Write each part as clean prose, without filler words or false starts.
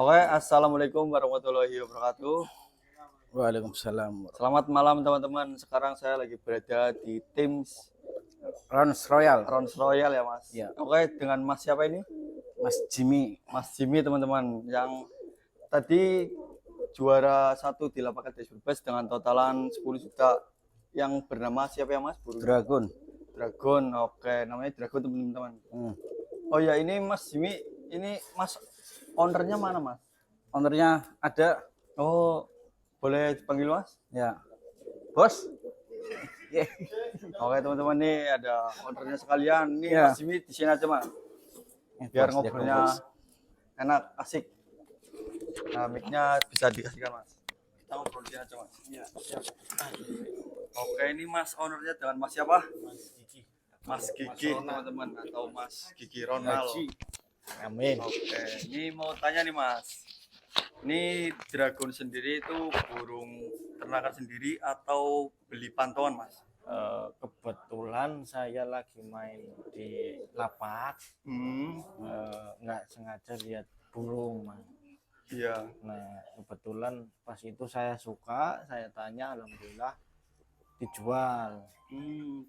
Oke, assalamualaikum warahmatullahi wabarakatuh. Waalaikumsalam. Selamat malam teman-teman. Sekarang saya lagi berada di tim Rons Royal, Rons Royal ya Mas. Ya. Oke, dengan Mas siapa ini? Mas Jimmy. Mas Jimmy teman-teman. Yang tadi juara 1 di lapangan LDS Brebes dengan totalan 10 juta. Yang bernama siapa ya Mas? Dragon. Dragon. Oke, namanya Dragon teman-teman. Oh ya, ini Mas Jimmy, ini Mas ownernya mana Mas? Ownernya ada. Oh, boleh dipanggil Mas? Ya. Bos. Yeah. Oke teman-teman, nih ada ownernya sekalian. Nih Ya. Mas Jimmy di sini aja Mas. Biar ngobrolnya enak, asik. Nah, mic-nya bisa dikasihkan Mas. Kita ngobrol di sini aja Mas. Ya. Oke, ini Mas ownernya dengan Mas siapa? Mas Gigi teman-teman, atau Mas Gigi Ronald. Amin. Oke, ini mau tanya nih Mas. Ini Dragon sendiri itu burung ternakan sendiri atau beli pantauan Mas? Kebetulan saya lagi main di lapak, nggak sengaja lihat burung, Mas. Iya. Nah, kebetulan pas itu saya suka, saya tanya, alhamdulillah dijual.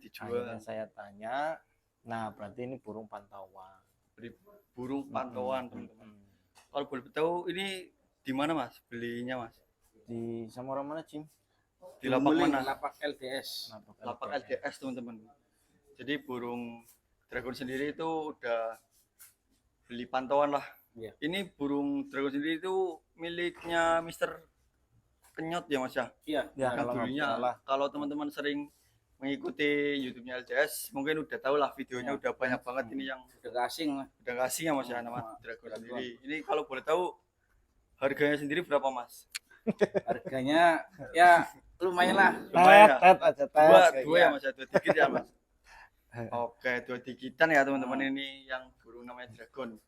Dijual. Akhirnya saya tanya, nah berarti ini burung pantauan. Beli burung pantauan teman-teman. Kalau boleh tahu ini di mana Mas belinya Mas? Di sama orang mana, Jim? Di lapak mana? Lapak LDS. Lapak LDS teman-teman. Jadi burung Dragon sendiri itu udah beli pantauan lah. Iya. Ini burung Dragon sendiri itu miliknya Mister Kenyot ya Mas ya? Iya, Ya, kalau dulunya. Kalau teman-teman sering mengikuti YouTube-nya LDS, mungkin udah tahu lah videonya udah banyak banget ini yang udah asing lah. udah kasih ya Mas ya nama Dragon sendiri. Ini kalau boleh tahu harganya sendiri berapa Mas? Harganya ya lumayan lah. Lumayan ya? Dua ya ya. Mas ya, 2 digit ya Mas. Oke, 2 digitan ya teman-teman, ini yang burung namanya Dragon.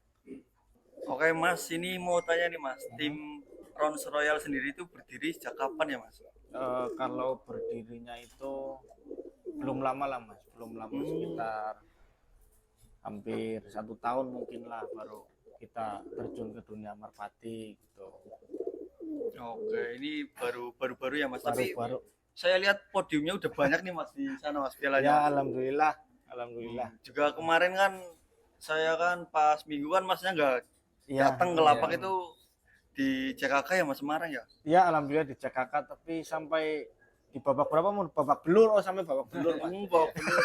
Oke Mas, ini mau tanya nih Mas, tim Rons Royal sendiri itu berdiri sejak kapan ya Mas? Kalau berdirinya itu belum lama lah Mas, belum lama, sekitar hampir 1 tahun mungkin lah baru kita terjun ke dunia merpati gitu. Oke, ini baru ya Mas, tapi Baru. saya lihat podiumnya udah banyak nih Mas di sana Mas pialanya. Ya alhamdulillah. Juga kemarin kan saya kan pas minggu kan Masnya nggak datang ke lapak itu di CKK ya Mas Semarang ya? Ya alhamdulillah di CKK, tapi sampai di babak berapa mau babak belur, sampai babak belur Mas. Babak belur.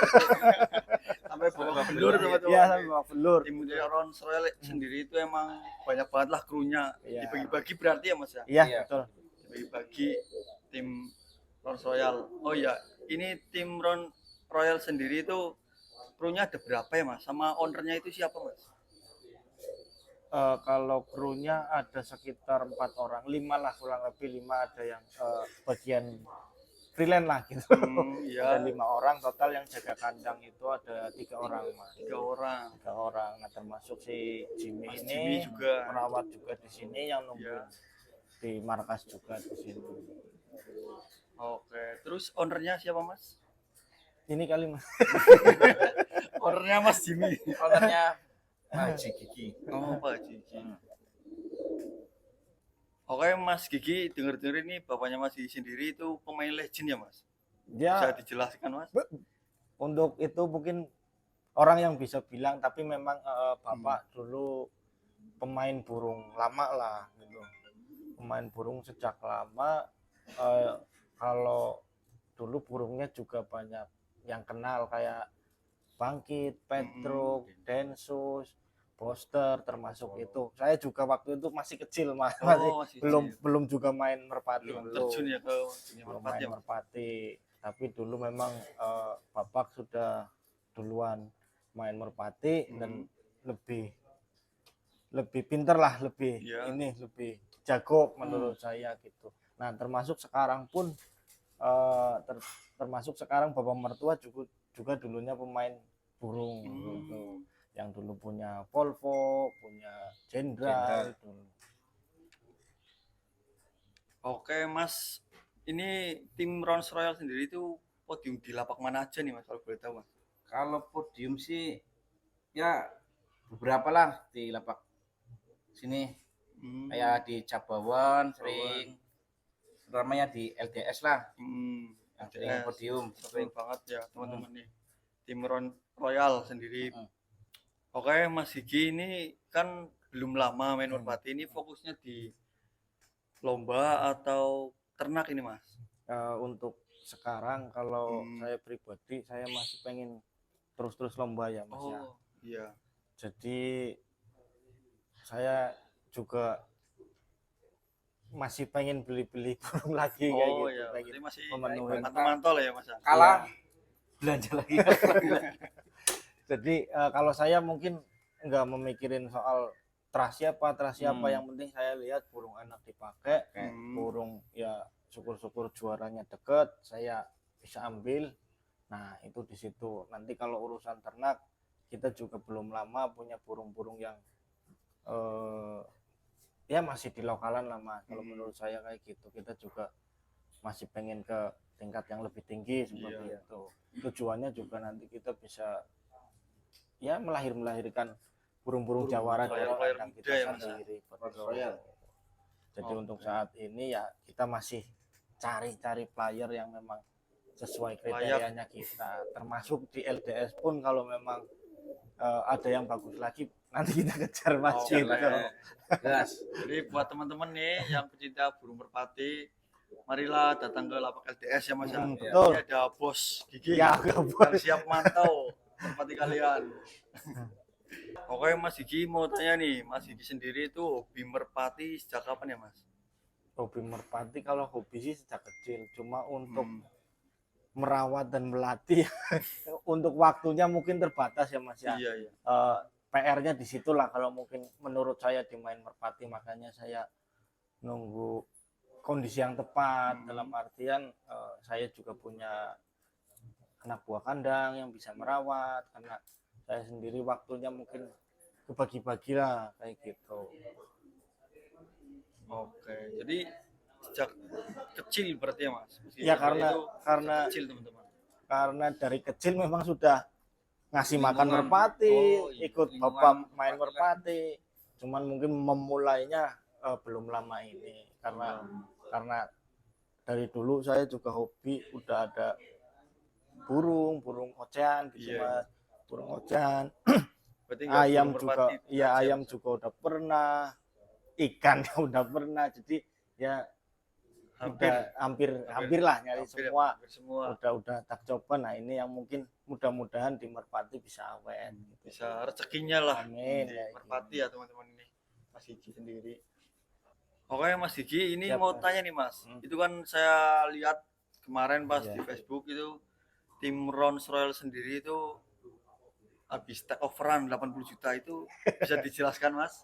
Sampai babak belur teman-teman. Iya, sampai babak belur. Tim Rons Royal sendiri itu emang banyak banget lah krunya. Dibagi-bagi berarti ya Mas ya? Iya, betul. Dibagi-bagi tim Rons Royal. Oh ya, ini tim Rons Royal sendiri itu krunya ada berapa ya Mas? Sama ownernya itu siapa Mas? Kalau krunya ada sekitar 4 orang, 5 lah, kurang lebih 5, ada yang bagian freelance lah gitu. Iya. Ada 5 orang total, yang jaga kandang itu ada 3 orang Mas. 3 orang. 3 orang. Nah, termasuk si Jimmy Mas ini Jimmy juga. perawat juga di sini, yang nungguin di markas juga di sini. Oke, terus ownernya siapa Mas? Ini kali Mas. Ownernya Mas Jimmy. Ownernya Pak Gigi. Oh, Pak Gigi. Oke, Mas Gigi, denger-denger ini bapaknya Mas Gigi sendiri itu pemain legend ya Mas? Ya, Bisa dijelaskan Mas? untuk itu mungkin orang yang bisa bilang, tapi memang bapak dulu pemain burung lama lah gitu. Pemain burung sejak lama. Kalau dulu burungnya juga banyak yang kenal, kayak Bangkit, Petruk, Densus, Poster, termasuk itu. Saya juga waktu itu masih kecil Mas, belum juga main merpati, belum terjun ya ke dunia belum merpati. main merpati. Tapi dulu memang bapak sudah duluan main merpati dan lebih pinter lah, lebih jago menurut saya gitu. Nah, termasuk sekarang pun termasuk sekarang bapak mertua juga dulunya pemain burung gitu. Yang dulu punya Volvo, punya Jenderal dulu. Oke Mas, ini tim Rons Royal sendiri itu podium di lapak mana aja nih Mas, kalau boleh tahu Mas? Kalau podium sih ya beberapa lah di lapak sini. Kayak di Cabawan sering, terutama di LDS lah, yang sering LDS. podium. Sering banget ya teman-teman nih. Tim Royal sendiri. Mm. Oke, Mas Gigi ini kan belum lama main merpati, ini fokusnya di lomba atau ternak ini Mas? Untuk sekarang kalau Hmm. saya pribadi saya masih pengen terus lomba ya Mas ya. Oh iya. Jadi saya juga masih pengen beli-beli burung lagi kayak Oh gitu, iya, pengen berarti masih memenuhi. mantol-mantol ya Mas? Kalah belanja lagi. Jadi kalau saya mungkin nggak memikirin soal terasi apa yang penting saya lihat burung enak dipakai, burung ya syukur-syukur juaranya deket saya bisa ambil. Nah itu di situ. Nanti kalau urusan ternak kita juga belum lama punya burung-burung yang ya masih di lokalan lah Mas. Kalau menurut saya kayak gitu, kita juga masih pengen ke tingkat yang lebih tinggi seperti itu. Tujuannya juga nanti kita bisa ya melahirkan burung-burung jawara dari kandang kita sendiri. Jadi untuk saat ini ya kita masih cari-cari player yang memang sesuai kriterianya kita. Termasuk di LDS pun kalau memang ada yang bagus lagi nanti kita kejar Mas. Jadi buat teman-teman nih yang pecinta burung merpati, marilah datang ke lapak LDS ya Mas. Betul. Ini ada Bos Gigi Ya, yang siap mantau merpati kalian. Oke Mas Gigi mau tanya nih, Mas Gigi sendiri itu hobi merpati sejak kapan ya Mas? Hobi merpati kalau hobi sih sejak kecil, cuma untuk merawat dan melatih untuk waktunya mungkin terbatas ya Mas ya. Iya. PR-nya di situlah kalau mungkin menurut saya di main merpati, makanya saya nunggu kondisi yang tepat. Dalam artian saya juga punya anak buah kandang yang bisa merawat, karena saya sendiri waktunya mungkin kebagi-bagi lah kayak gitu. Oke, jadi sejak kecil berarti ya Mas? Ya karena kecil teman-teman. Karena dari kecil memang sudah ngasih makan merpati, ikut bapak main merpati. Cuman mungkin memulainya belum lama ini karena dari dulu saya juga hobi, udah ada burung ocean gitu Mas. Burung ocean. Ayam juga, iya ayam juga udah pernah, ikan udah pernah. Jadi ya hampir lah nyari semua. Udah tak coba. Nah ini yang mungkin mudah-mudahan di merpati bisa awet gitu. Bisa rezekinya lah. Amin, di ya, merpati ya teman-teman ini Mas Gigi sendiri. Oke Mas Gigi, ini mau tanya nih Mas, itu kan saya lihat kemarin pas di Facebook itu tim Rolls Royal sendiri itu habis take overan 80 juta, itu bisa dijelaskan Mas?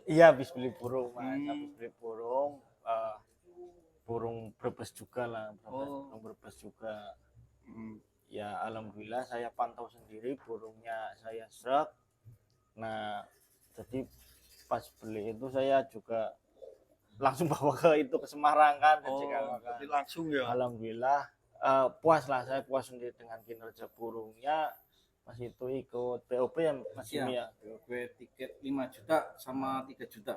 Iya habis beli burung Mas, habis beli burung, burung Brebes juga lah, burung Brebes juga. Ya alhamdulillah saya pantau sendiri burungnya, saya serap. Nah jadi pas beli itu saya juga langsung bawa ke Semarang kan. Jadi langsung ya. Alhamdulillah puas lah, saya puas sendiri dengan kinerja burungnya. Pas itu ikut POP ya Mas ya. POP tiket 5 juta sama 3 juta.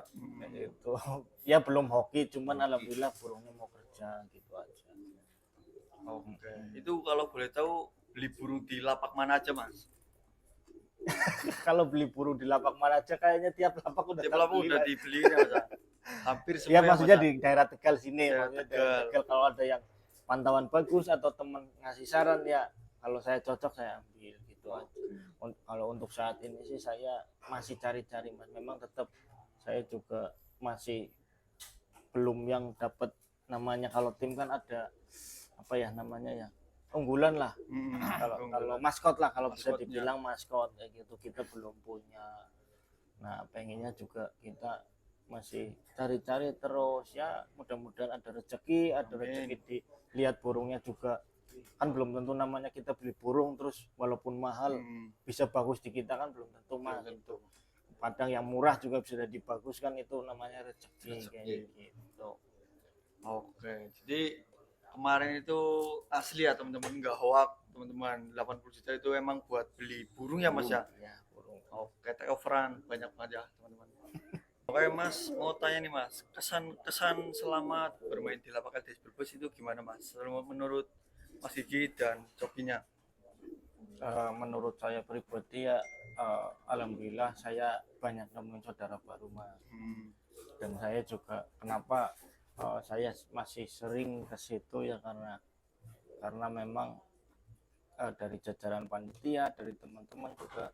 Itu ya belum hoki, cuman alhamdulillah burungnya mau kerja gitu aja. Oke. Itu kalau boleh tahu beli burung di lapak mana aja Mas? Kalau beli burung di lapak mana aja kayaknya tiap lapak udah dibeli ya Mas. Hampir semua. Ya maksudnya di daerah Tegal sini, maksudnya Tegal kalau ada yang pantauan bagus atau teman ngasih saran ya kalau saya cocok saya ambil gitu aja. Kalau untuk saat ini sih saya masih cari-cari Mas, memang tetap saya juga masih belum yang dapat namanya, kalau tim kan ada apa ya namanya ya, unggulan lah. Kalau maskot lah, kalau bisa dibilang maskot kayak gitu kita belum punya. Nah pengennya juga kita masih cari-cari terus ya, mudah-mudahan ada rezeki dilihat burungnya juga kan belum tentu namanya kita beli burung terus walaupun mahal bisa bagus di kita kan belum tentu Mas. Itu kadang yang murah juga bisa jadi bagus kan, itu namanya rezeki kayak gitu. Oke, jadi kemarin itu asli ya teman-teman, nggak hoax teman-teman. 80 juta itu emang buat beli burung ya Mas ya? Ya burung. Oke, take overan banyak banget ya teman-teman. Oke Oke Mas, mau tanya nih Mas, kesan selama bermain di lapak LDS Brebes itu gimana Mas? Menurut Mas Gigi dan Cokinya? Menurut saya pribadi ya, alhamdulillah saya banyak nemuin saudara baru Mas. Hmm. Dan saya juga kenapa saya masih sering ke situ ya karena memang dari jajaran panitia, dari teman-teman juga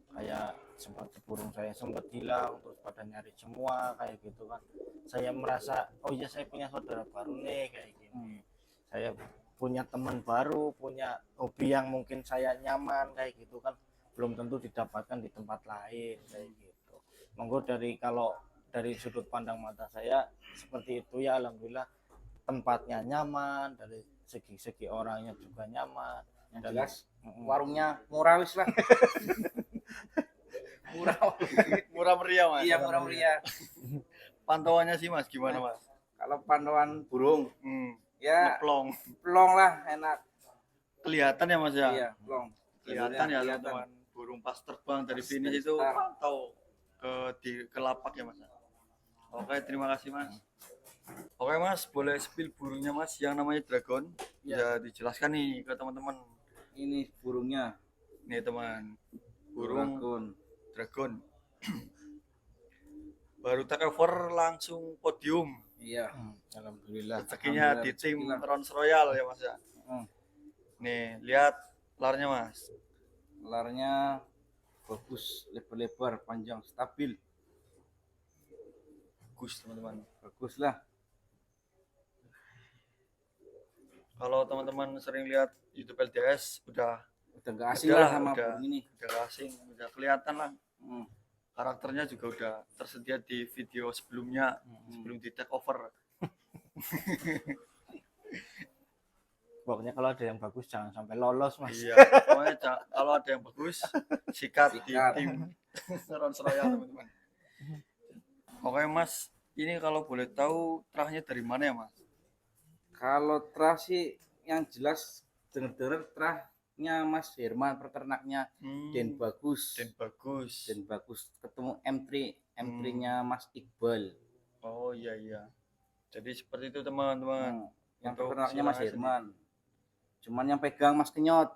kayak sempat burung saya sempat hilang terus pada nyari semua kayak gitu kan. Saya merasa oh iya saya punya saudara baru nih kayak gini. Saya punya teman baru, punya hobi yang mungkin saya nyaman kayak gitu kan, belum tentu didapatkan di tempat lain kayak gitu. Monggo kalau dari sudut pandang mata saya seperti itu ya, alhamdulillah tempatnya nyaman, dari segi orangnya juga nyaman. Yang jelas warungnya murah wis lah. Murah meriah Mas. Iya, murah meriah. Pantauannya sih Mas gimana Mas? Kalau pantauan burung ya Plong. plong lah, enak. Kelihatan ya Mas ya? Iya, plong. Kelihatan ya teman-teman. Burung pas terbang dari finish itu pantau ke lapak ya Mas. Oke, terima kasih Mas. Oke Mas, boleh spill burungnya Mas yang namanya dragon? Bisa dijelaskan nih ke teman-teman. Ini burungnya. Nih teman, burung dragon. Baru take over langsung podium. Iya. Alhamdulillah. Rezekinya di tim Rons Royal ya Mas ya. Nih, lihat larnya Mas. Larnya bagus, lebar-lebar, panjang, stabil. Bagus teman-teman. Bagus lah. Kalau teman-teman sering lihat YouTube LDS udah nggak asing lah sama udah, burung ini. Udah gak asing, udah kelihatan lah. Karakternya juga udah tersedia di video sebelumnya, sebelum di take over. Pokoknya kalau ada yang bagus jangan sampai lolos Mas. Iya, pokoknya kalau ada yang bagus sikat di tim Rons Royal teman-teman. Oke Mas, ini kalau boleh tahu terahnya dari mana ya Mas? Kalau terah sih yang jelas dengar-dengar terahnya Mas Herman, peternaknya Den Bagus. Den Bagus. Den Bagus ketemu M3-nya Mas Iqbal. Oh iya. Jadi seperti itu teman-teman. Yang peternaknya Mas Herman. Cuman yang pegang Mas Kenyot.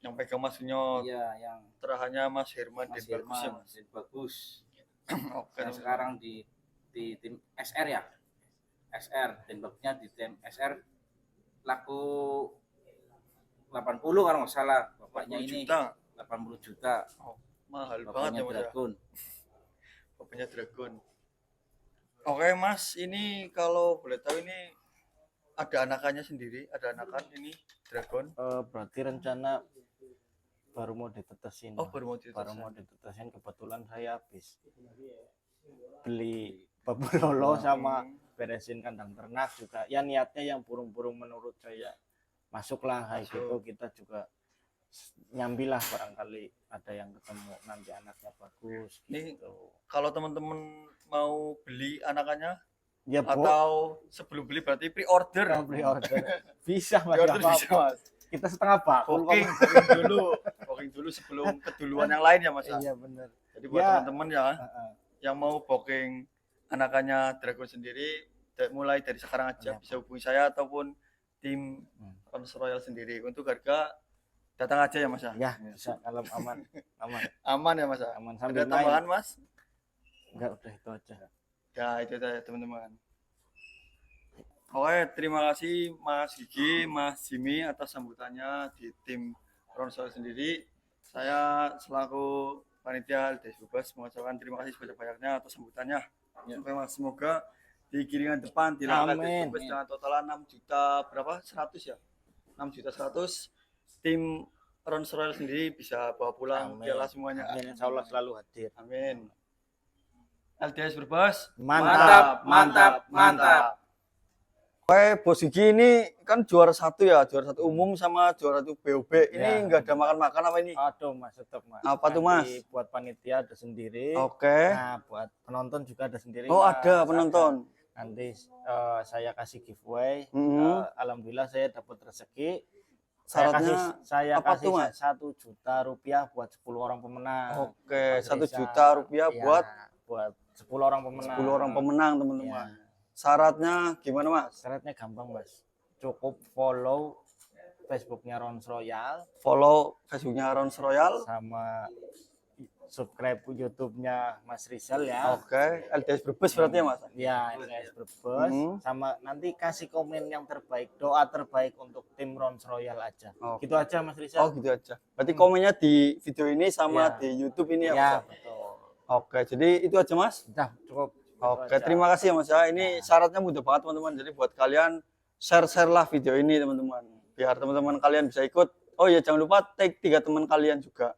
Yang pegang Mas Kenyot. Iya, yang terahannya Mas Herman Den Bagus ya Mas. Den Bagus. Oke. Yang sekarang di tim SR ya. SR, Den Bagusnya di tim SR laku 80 kalau nggak salah. Bapaknya ini 80 juta. Oh, mahal bapaknya banget ya Mas. Dragon. Bapaknya Dragon. Oke Mas, ini kalau boleh tahu ini ada anakannya sendiri, ada anakan ini Dragon. Berarti rencana baru mau ditetesin. Oh, baru mau ditetesin. Kebetulan saya habis beli babulolo sama beresin kandang ternak juga. Ya niatnya yang burung-burung menurut saya masuklah kayak gitu, kita juga nyambilah barangkali ada yang ketemu nanti anaknya bagus gitu. Nih, kalau teman-teman mau beli anakannya ya, atau sebelum beli berarti pre-order. Bisa Mas. Bisa Mas. Kita setengah bakul booking dulu sebelum keduluan yang lain ya Mas. Iya benar. Jadi buat teman-teman ya yang mau booking anakannya Dragon sendiri mulai dari sekarang aja bisa hubungi saya ataupun tim Rons Royal sendiri. Untuk harga datang aja ya Mas ya. Ya bisa, kalau aman. Aman ya Mas. Aman sambil ada tambahan Mas? Enggak, udah itu aja. Ya itu aja teman-teman. Oke, terima kasih Mas Gigi, Mas Jimmy atas sambutannya di tim Rons Royal sendiri. Saya selaku panitia LDS Brebes mengucapkan terima kasih sebanyak-banyaknya atas sambutannya. Oke Mas, semoga di giringan depan di lapak LDS Brebes dengan totalan 6 juta berapa? 100 ya? 6 juta 100 tim Rons Royal sendiri bisa bawa pulang piala semuanya. Amin, insya Allah selalu hadir. Amin. LDS Brebes mantap. Oke, Bos Gigi ini kan juara satu umum sama juara satu BOB. Ini enggak ada makan-makan apa ini? Aduh Mas, tetap Mas. Apa tuh Mas? Buat panitia ada sendiri. Oke. Nah, buat penonton juga ada sendiri. Oh, Mas. ada penonton. Nanti saya kasih giveaway. Alhamdulillah saya dapat rezeki Syaratnya saya apa kasih tuh, Mas? 1 juta rupiah buat 10 orang pemenang. Oke, Mas 1 juta Rizal. rupiah Iya, buat 10 orang pemenang. 10 orang pemenang, Iya. teman-teman. Syaratnya gimana, Mas? Syaratnya gampang, Mas. Cukup follow Facebooknya Rons Royal Follow Facebooknya Rons Royal. sama subscribe YouTube-nya Mas Rizal ya. Oke, LDS Brebes berarti ya, Mas? Ya, guys, Brebes. Sama nanti kasih komen yang terbaik, doa terbaik untuk tim Rons Royal aja. Oke. Gitu aja, Mas Rizal. Oh, gitu aja. Berarti komennya di video ini sama Ya. di YouTube ini ya, Ya, Mas? betul. Oke, jadi itu aja, Mas. Udah cukup. Oke, terima kasih ya, Mas ya. Ini syaratnya mudah banget, teman-teman. Jadi buat kalian share lah video ini, teman-teman. Biar teman-teman kalian bisa ikut. Oh ya, jangan lupa tag 3 teman kalian juga.